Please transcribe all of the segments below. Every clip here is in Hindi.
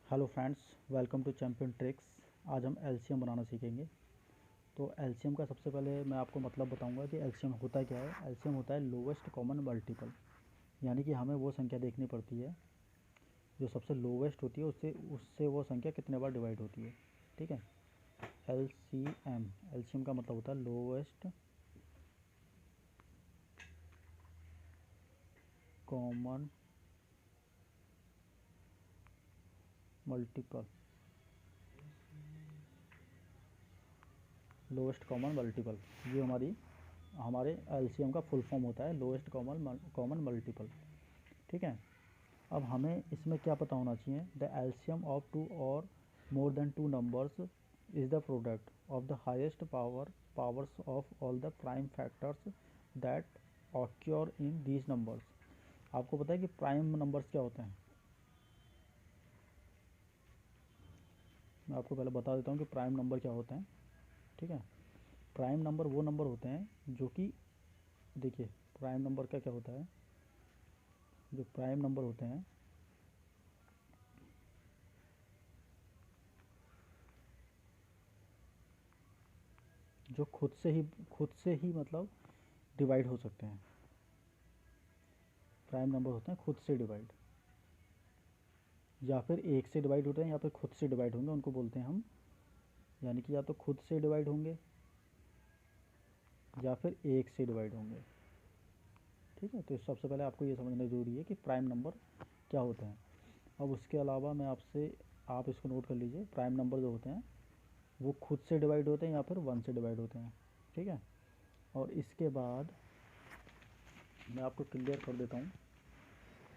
Hello friends, welcome to Champion Tricks. आज हम एलसीएम बनाना सीखेंगे। तो एलसीएम का सबसे पहले मैं आपको मतलब बताऊंगा कि एलसीएम होता क्या है। एलसीएम होता है लोवेस्ट कॉमन मल्टीपल, यानी कि हमें वो संख्या देखनी पड़ती है जो सबसे लोवेस्ट होती है, उससे उससे वो संख्या कितने बार डिवाइड होती है। ठीक है। एलसीएम एलसीएम का मतलब होता है lowest common multiple. Lowest common multiple ये हमारे एलसीएम का फुल फॉर्म होता है, लोवेस्ट कॉमन मल्टीपल। ठीक है। अब हमें इसमें क्या पता होना चाहिए। द एलसीएम ऑफ टू और more than two numbers is the product of the highest powers of all the prime factors that occur in these numbers. आपको पता है कि प्राइम नंबर्स क्या होते हैं। मैं आपको पहले बता देता हूँ कि प्राइम नंबर क्या होते हैं। ठीक है। प्राइम नंबर वो नंबर होते हैं जो कि, देखिए, प्राइम नंबर क्या क्या होता है। जो प्राइम नंबर होते हैं, जो खुद से ही मतलब डिवाइड हो सकते हैं। प्राइम नंबर होते हैं खुद से डिवाइड, या फिर एक से डिवाइड होते हैं या फिर खुद से डिवाइड होंगे, उनको बोलते हैं हम, यानी कि या तो खुद से डिवाइड होंगे या फिर एक से डिवाइड होंगे। ठीक है। तो सबसे पहले आपको ये समझना ज़रूरी है कि प्राइम नंबर क्या होते हैं। अब उसके अलावा आप इसको नोट कर लीजिए। प्राइम नंबर जो होते हैं वो खुद से डिवाइड होते हैं या फिर वन से डिवाइड होते हैं। ठीक है। और इसके बाद मैं आपको क्लियर कर देता हूँ,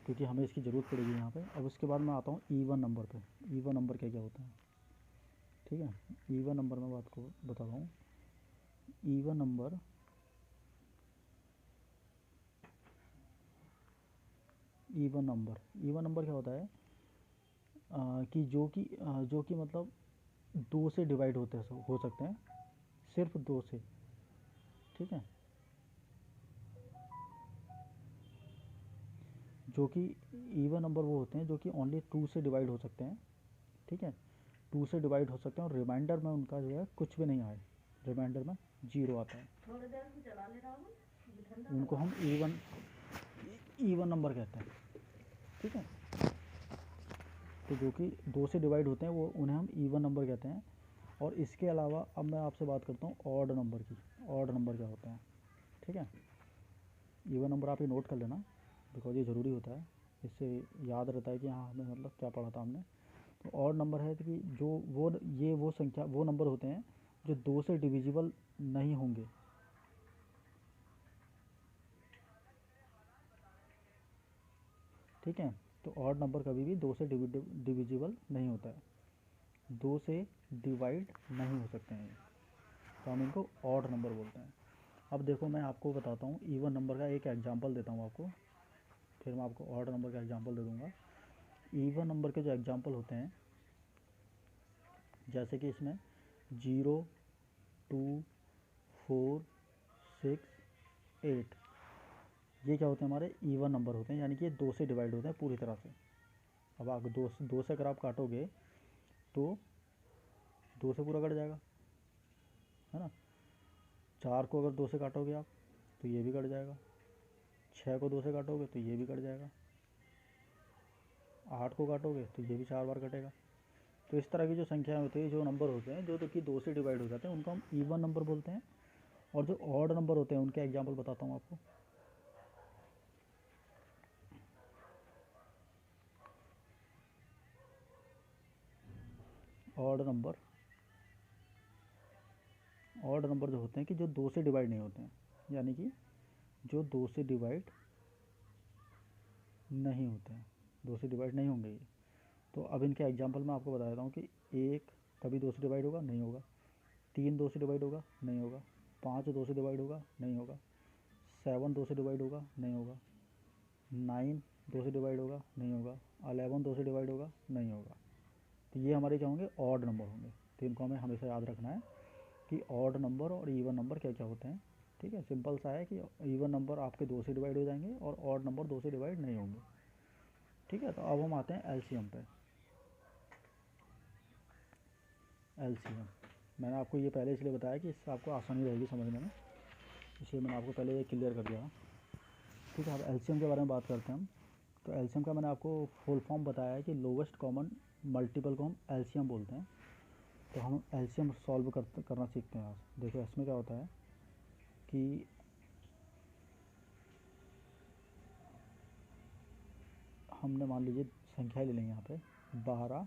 क्योंकि हमें इसकी ज़रूरत पड़ेगी यहाँ पे। अब उसके बाद मैं आता हूँ ईवन नंबर पे। ईवन नंबर क्या क्या होता है। ठीक है। ईवन नंबर में बात को बताता हूँ। ईवन नंबर ईवन नंबर क्या होता है, कि जो कि मतलब दो से डिवाइड हो सकते हैं, सिर्फ दो से। ठीक है। जो कि ईवन नंबर वो होते हैं जो कि ओनली टू से डिवाइड हो सकते हैं। ठीक है। टू से डिवाइड हो सकते हैं और रिमाइंडर में उनका जो है कुछ भी नहीं आए, रिमाइंडर में जीरो आता है। उनको हम ईवन नंबर कहते हैं। ठीक है। तो जो कि दो से डिवाइड होते हैं वो उन्हें हम ईवन नंबर कहते हैं। और इसके अलावा अब मैं आपसे बात करता हूँ ऑड नंबर की। ऑड नंबर क्या होता है। ठीक है। ईवन नंबर आप ये नोट कर लेना, बिकॉज ये ज़रूरी होता है। इससे याद रहता है कि हाँ, हमें मतलब क्या पढ़ा था हमने। तो ऑड नंबर है कि जो वो नंबर होते हैं जो दो से डिविजिबल नहीं होंगे। ठीक है। तो ऑड नंबर कभी भी दो से डिविजिबल नहीं होता है, दो से डिवाइड नहीं हो सकते हैं, तो हम इनको ऑड नंबर बोलते हैं। अब देखो, मैं आपको बताता हूँ ईवन नंबर का एक एग्जांपल देता हूँ आपको, फिर मैं आपको ऑड नंबर का एग्जांपल दे दूँगा। ईवन नंबर के जो एग्जांपल होते हैं, जैसे कि इसमें 0, 2, 4, 6, 8, ये क्या होते हैं, हमारे ईवन नंबर होते हैं, यानी कि ये दो से डिवाइड होते हैं पूरी तरह से। अब आप दो से अगर आप काटोगे तो दो से पूरा कट जाएगा, है ना। चार को अगर दो से काटोगे आप तो ये भी कट जाएगा। छः को दो से काटोगे तो ये भी कट जाएगा। आठ को काटोगे तो ये भी चार बार कटेगा। तो इस तरह की जो संख्याएं होती है, जो नंबर होते हैं जो कि दो से डिवाइड हो जाते हैं, उनको हम ईवन नंबर बोलते हैं। और जो ऑड नंबर होते हैं उनके एग्जाम्पल बताता हूँ आपको। ऑड नंबर जो होते हैं कि जो दो से डिवाइड नहीं होते हैं, यानी कि जो दो से डिवाइड नहीं होते हैं, दो से डिवाइड नहीं होंगे ये। तो अब इनके एग्जांपल मैं आपको बता देता हूँ कि एक कभी दो से डिवाइड होगा, नहीं होगा। तीन दो से डिवाइड होगा, नहीं होगा। पाँच दो से डिवाइड होगा, नहीं होगा। सेवन दो से डिवाइड होगा, नहीं होगा। नाइन दो से डिवाइड होगा, नहीं होगा। 11 दो से डिवाइड होगा, नहीं होगा। तो ये हमारे क्या होंगे, ऑड नंबर होंगे। तो इनको हमें हमेशा याद रखना है कि ऑड नंबर और ईवन नंबर क्या क्या होते हैं। ठीक है। सिंपल सा है कि ईवन नंबर आपके दो से डिवाइड हो जाएंगे और ऑड नंबर दो से डिवाइड नहीं होंगे। ठीक है। तो अब हम आते हैं एलसीएम पे। एलसीएम। मैंने आपको ये पहले इसलिए बताया कि इससे आपको आसानी रहेगी समझने में, इसलिए मैंने आपको पहले ये क्लियर कर दिया। ठीक है, अब एलसीएम के बारे में बात करते हैं हम। तो एलसीएम का मैंने आपको फुल फॉर्म बताया है कि लोवेस्ट कॉमन मल्टीपल को हम एलसीएम बोलते हैं। तो हम एलसीएम सॉल्व करना सीखते हैं आज। देखो इसमें क्या होता है कि हमने मान लीजिए संख्या ले लेंगे यहाँ पे 12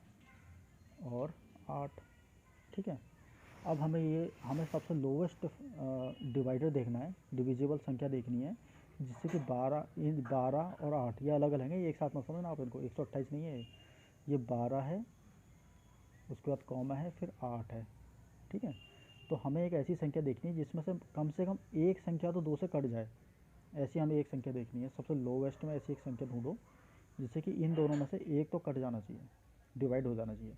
और 8। ठीक है, अब हमें सबसे लोवेस्ट डिवाइडर देखना है, डिविजिबल संख्या देखनी है, जिससे कि 12 और 8 ये अलग अलग हैं, ये एक साथ मत समझना आप इनको। 128 नहीं है ये 12 है, उसके बाद कॉमा है, फिर 8 है। ठीक है, तो हमें एक ऐसी संख्या देखनी है जिसमें से कम एक संख्या तो 2 से कट जाए, ऐसी हमें एक संख्या देखनी है। सबसे लोवेस्ट में ऐसी एक संख्या ढूंढो जिससे कि इन दोनों में से एक तो कट जाना चाहिए, डिवाइड हो जाना चाहिए।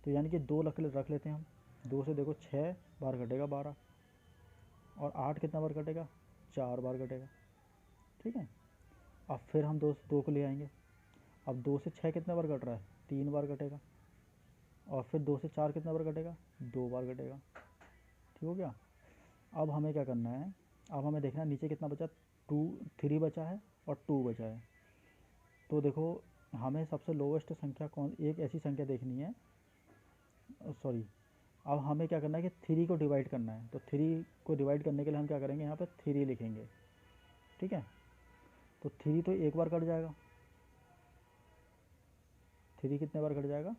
तो यानी कि 2 रख लेते हैं हम। 2 से देखो 6 बार कटेगा 12, और 8 कितना बार कटेगा, 4 बार कटेगा। ठीक है, अब फिर हम 2 को ले आएंगे। अब 2 से 6 कितने बार कट रहा है, 3 बार कटेगा। और फिर 2 से 4 कितना बार कटेगा, 2 बार कटेगा। ठीक हो गया। अब हमें क्या करना है, अब हमें देखना है नीचे कितना बचा, 3 बचा है और 2 बचा है। तो देखो हमें सबसे लोवेस्ट संख्या एक ऐसी संख्या देखनी है, सॉरी, अब हमें क्या करना है कि 3 को डिवाइड करना है। तो 3 को डिवाइड करने के लिए हम क्या करेंगे, यहाँ पर 3 लिखेंगे। ठीक है, तो 3 तो एक बार कट जाएगा। 3 कितने बार कट जाएगा,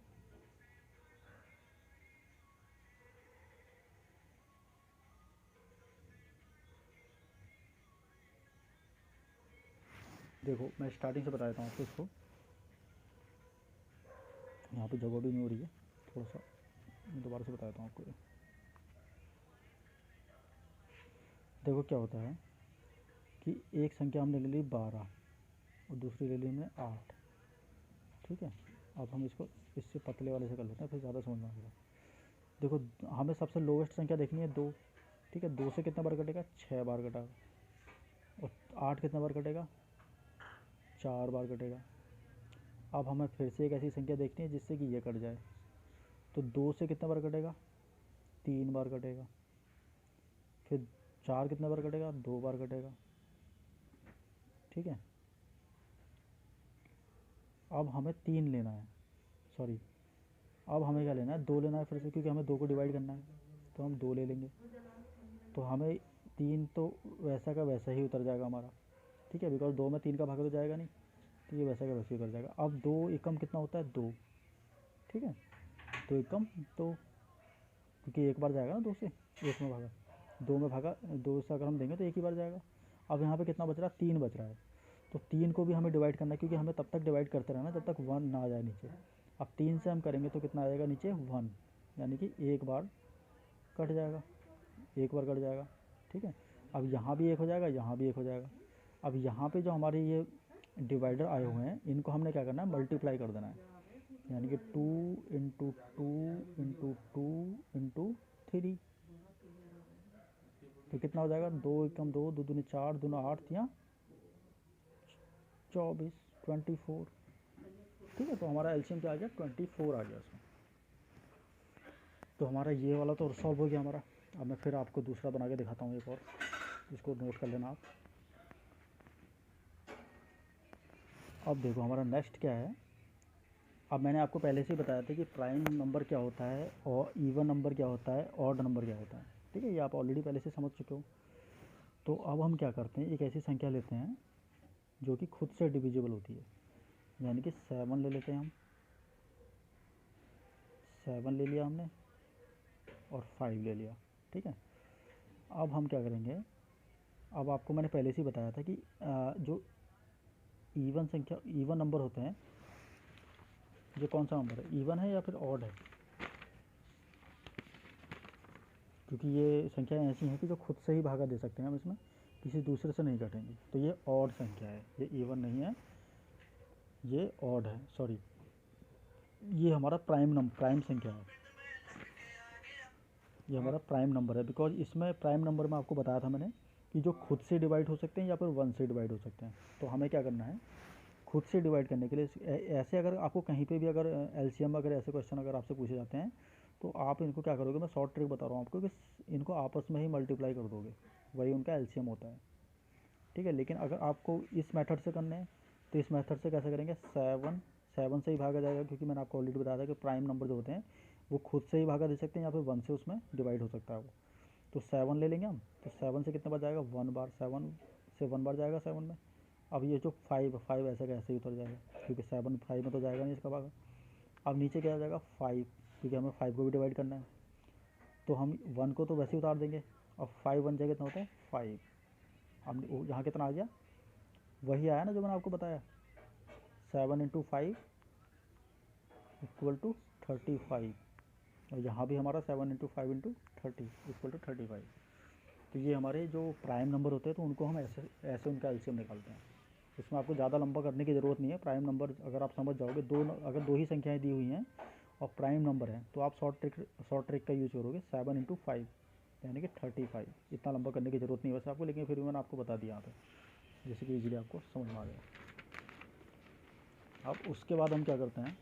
देखो मैं स्टार्टिंग से बता देता हूँ आपको इसको। यहाँ पे जगह भी नहीं हो रही है, थोड़ा सा मैं दोबारा से बता देता हूँ आपको। देखो क्या होता है कि एक संख्या हमने ले ली 12 और दूसरी ले ली हमने 8। ठीक है, अब हम इसको इससे पतले वाले से कर लेते हैं, फिर ज़्यादा समझ में आएगा। देखो हमें सबसे लोवेस्ट संख्या देखनी है 2। ठीक है, 2 से कितना बार कटेगा, 6 बार कटेगा। और 8 कितना बार कटेगा, 4 बार कटेगा। अब हमें फिर से एक ऐसी संख्या देखनी है जिससे कि ये कट जाए। तो 2 से कितना बार कटेगा, 3 बार कटेगा। फिर 4 कितना बार कटेगा, 2 बार कटेगा। ठीक है, अब हमें 3 लेना है, सॉरी, अब हमें क्या लेना है, 2 लेना है फिर से, क्योंकि हमें 2 को डिवाइड करना है। तो हम 2 ले लेंगे, तो हमें 3 तो वैसा का वैसा ही उतर जाएगा हमारा। ठीक है, बिकॉज 2 में 3 का भाग तो जाएगा नहीं, तो ये वैसा का वैसे ही उतर जाएगा। अब 2 एकम कितना होता है, 2। ठीक है, 2 एकम 2, क्योंकि एक बार जाएगा ना 2 से, एक में भागा, 2 में भागा, 2 से अगर हम देंगे तो एक ही बार जाएगा। अब यहाँ पे कितना बच रहा है, 3 बच रहा है। तो 3 को भी हमें डिवाइड करना है, क्योंकि हमें तब तक डिवाइड करते रहना जब तक 1 ना आ जाए नीचे। अब 3 से हम करेंगे तो कितना आएगा नीचे, 1, यानी कि एक बार कट जाएगा, एक बार कट जाएगा। ठीक है, अब यहाँ भी एक हो जाएगा, यहाँ भी एक हो जाएगा। अब यहाँ पे जो हमारे ये डिवाइडर आए हुए हैं, इनको हमने क्या करना है, मल्टीप्लाई कर देना है, यानी कि 2 इंटू 2 इंटू 2 इंटू 3। तो कितना हो जाएगा, 2 एकम 2, 2 दूनी 4, 2 8 या 24, 24। ठीक है, तो हमारा एलसीएम क्या आ गया, 24 आ गया इसमें। तो हमारा ये वाला तो सॉल्व हो गया हमारा। अब मैं फिर आपको दूसरा बना के दिखाता हूँ एक और, इसको नोट कर लेना आप। अब देखो हमारा नेक्स्ट क्या है। अब मैंने आपको पहले से ही बताया था कि प्राइम नंबर क्या होता है और इवन नंबर क्या होता है, ऑड नंबर क्या होता है। ठीक है, ये आप ऑलरेडी पहले से समझ चुके हो। तो अब हम क्या करते हैं, एक ऐसी संख्या लेते हैं जो कि खुद से डिविजिबल होती है, यानी कि 7 ले लेते हैं हम। 7 ले लिया हमने और 5 ले लिया। ठीक है, अब हम क्या करेंगे, अब आपको मैंने पहले से ही बताया था कि जो इवन नंबर होते हैं, जो कौन सा नंबर है, इवन है या फिर ऑड है, क्योंकि ये संख्याएं ऐसी हैं कि जो खुद से ही भागा दे सकते हैं हम, इसमें किसी दूसरे से नहीं कटेंगी। तो ये ऑड संख्या है, ये इवन नहीं है, ये ऑड है, सॉरी, ये हमारा प्राइम संख्या है, ये हमारा प्राइम नंबर है। बिकॉज इसमें प्राइम नंबर में आपको बताया था मैंने कि जो खुद से डिवाइड हो सकते हैं या फिर 1 से डिवाइड हो सकते हैं। तो हमें क्या करना है, खुद से डिवाइड करने के लिए ऐसे अगर आपको कहीं पे भी अगर एलसीएम अगर ऐसे क्वेश्चन अगर आपसे पूछे जाते हैं, तो आप इनको क्या करोगे, मैं शॉर्ट ट्रिक बता रहा हूँ आपको, कि इनको आपस में ही मल्टीप्लाई कर दोगे, वही उनका एलसीएम होता है। ठीक है, लेकिन अगर आपको इस मेथड से करने हैं तो इस मेथड से कैसे करेंगे, 7 से ही भागा जाएगा, क्योंकि मैंने आपको ऑलरेडी बताया था कि प्राइम नंबर जो होते हैं वो खुद से ही भागा दे सकते हैं या फिर 1 से उसमें डिवाइड हो सकता है वो। तो 7 ले लेंगे हम, तो 7 से कितने बार जाएगा, 1 बार, 7 से 1 बार जाएगा 7 में। अब ये जो 5 ऐसे का ऐसे ही उतर जाएगा, क्योंकि 7 5 में तो जाएगा नहीं इसका भागा। अब नीचे क्या आ जाएगा 5, क्योंकि हमें 5 को भी डिवाइड करना है, तो हम 1 को तो वैसे ही उतार देंगे। अब 5 1 जगह कितना होता है 5। अब यहाँ कितना आ गया, वही आया ना जो मैंने आपको बताया, 7 इंटू 5 इक्वल टू 35। और यहाँ भी हमारा 7 इंटू 5 इंटू 30 इक्वल टू 35। तो ये हमारे जो प्राइम नंबर होते हैं तो उनको हम ऐसे ऐसे उनका एलसीएम निकालते हैं। इसमें आपको ज़्यादा लंबा करने की ज़रूरत नहीं है। प्राइम नंबर अगर आप समझ जाओगे, अगर दो ही संख्याएं दी हुई हैं और प्राइम नंबर है, तो आप शॉर्ट ट्रिक का यूज़ करोगे, 7 इंटू 5 यानी कि 35। इतना लंबा करने की ज़रूरत नहीं है वैसे आपको, लेकिन फिर भी मैंने आपको बता दिया यहाँ पे, जैसे कि इजीली आपको समझ में आ गया। अब उसके बाद हम क्या करते हैं,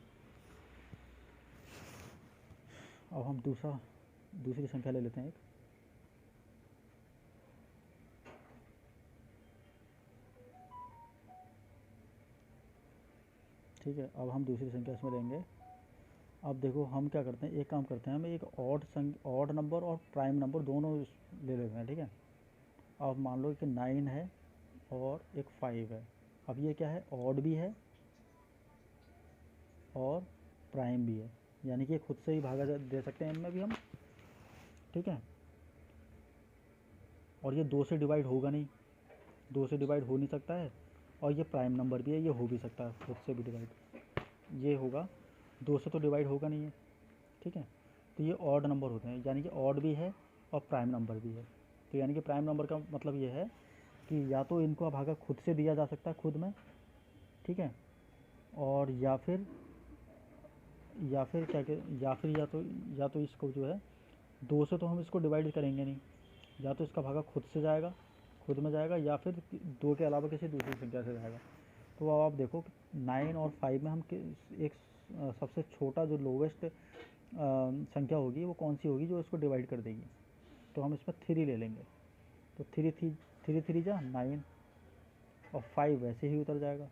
अब हम दूसरी संख्या ले लेते हैं एक। ठीक है, अब हम दूसरी संख्या इसमें लेंगे। अब देखो हम क्या करते हैं, एक काम करते हैं, हम एक ऑड नंबर और प्राइम नंबर दोनों ले लेते हैं। ठीक है, अब मान लो कि 9 है और एक 5 है। अब ये क्या है, ऑड भी है और प्राइम भी है, यानी कि खुद से ही भागा दे सकते हैं इनमें भी हम। ठीक है, और ये 2 से डिवाइड होगा नहीं, 2 से डिवाइड हो नहीं सकता है, और ये प्राइम नंबर भी है, ये हो भी सकता है खुद से भी डिवाइड, ये होगा, 2 से तो डिवाइड होगा नहीं है। ठीक है, तो ये ऑड नंबर होते हैं, यानी कि ऑड भी है और प्राइम नंबर भी है। तो यानी कि प्राइम नंबर का मतलब ये है कि या तो इनको भागा खुद से दिया जा सकता है खुद में, ठीक है, और या फिर क्या या फिर या तो इसको जो है 2 से तो हम इसको डिवाइड करेंगे नहीं, या तो इसका भागा खुद से जाएगा, खुद में जाएगा, या फिर 2 के अलावा किसी दूसरी संख्या से जाएगा। तो अब आप देखो 9 और 5 में हम एक सबसे छोटा जो लोवेस्ट संख्या होगी वो कौन सी होगी जो इसको डिवाइड कर देगी। तो हम इसमें 3 ले लेंगे, तो 3 जा 9 और 5 वैसे ही उतर जाएगा।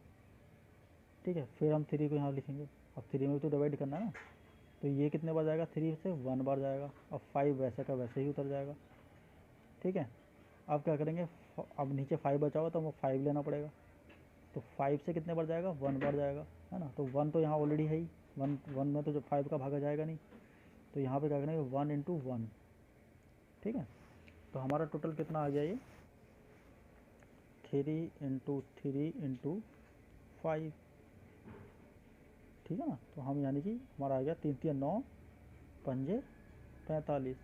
ठीक है, फिर हम 3 को यहाँ लिखेंगे, अब 3 में तो डिवाइड करना है ना, तो ये कितने बार जाएगा, 3 से 1 बार जाएगा, अब 5 वैसे का वैसे ही उतर जाएगा। ठीक है, अब क्या करेंगे, अब नीचे 5 बचा हुआ तो हमें 5 लेना पड़ेगा, तो 5 से कितने बार जाएगा, 1 बार जाएगा, है ना। तो 1 तो यहाँ ऑलरेडी है ही, 1 में तो जो 5 का भागा जाएगा नहीं, तो यहाँ पे क्या करेंगे 1 इंटू 1। ठीक है, तो हमारा टोटल कितना आ गया ये, 3 इंटू 5। ठीक है ना, तो हम यानी कि हमारा आ गया 3 3 9 पंजे 45,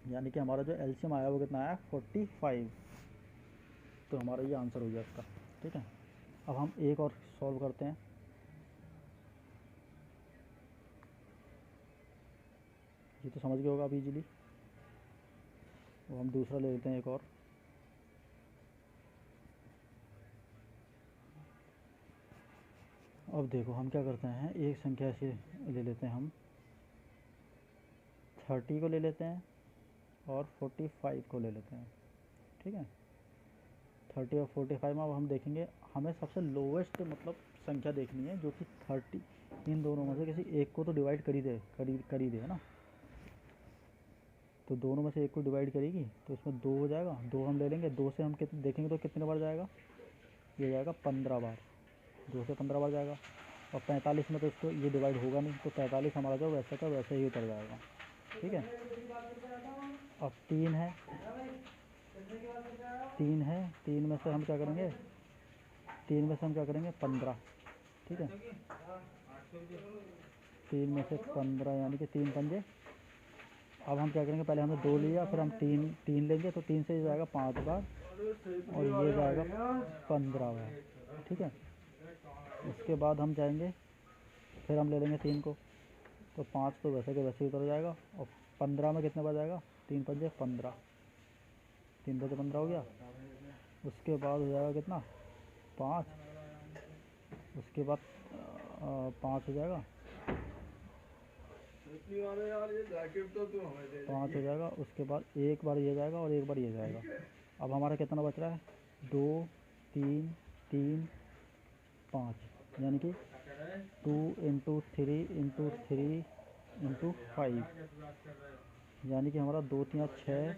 यानी कि हमारा जो एलसीएम आया वो कितना आया 45। तो हमारा ये आंसर हो गया इसका। ठीक है, अब हम एक और सॉल्व करते हैं। ये तो समझ गए होगा आप इजीली। अब हम दूसरा ले लेते हैं एक और। अब देखो हम क्या करते हैं, एक संख्या से ले लेते हैं हम, 30 को ले लेते हैं और 45 को ले लेते हैं। ठीक है, 30 और 45 में अब हम देखेंगे, हमें सबसे लोवेस्ट मतलब संख्या देखनी है जो कि 30, इन दोनों में से किसी एक को तो डिवाइड कर ही दे, है ना। तो दोनों में से एक को डिवाइड करेगी, तो इसमें 2 हो जाएगा, 2 हम ले लेंगे, 2 से हम कितने देखेंगे तो कितने बार जाएगा, ये जाएगा 15 बार, 2 से 15 बार जाएगा। और 45 में तो इसको ये डिवाइड होगा नहीं, तो 45 हमारा जो वैसे का वैसे ही उतर जाएगा। ठीक है, अब 3 है, 3 में से हम क्या करेंगे, 15। ठीक है, 3 में से 15 यानी कि 3 पंजे। अब हम क्या करेंगे, पहले हमने 2 लिया, फिर हम 3 लेंगे, तो 3 से ये जाएगा 5 बार और ये जाएगा 15 बार। ठीक है, उसके बाद हम जाएंगे, फिर हम ले लेंगे 3 को, तो 5 तो वैसे के वैसे ही उतर जाएगा, और 15 में कितने बार जाएगा, 3 पंजे 15, 3 पंजे 15 हो गया। उसके बाद हो जाएगा कितना 5, उसके बाद 5 हो जाएगा, 5 हो जाएगा। उसके बाद एक बार ये जाएगा और एक बार ये जाएगा। अब हमारा कितना बच रहा है? 2 3 3 5, यानी कि 2 इंटू 3 इंटू 3 इंटू 5, यानी कि हमारा 2 3 6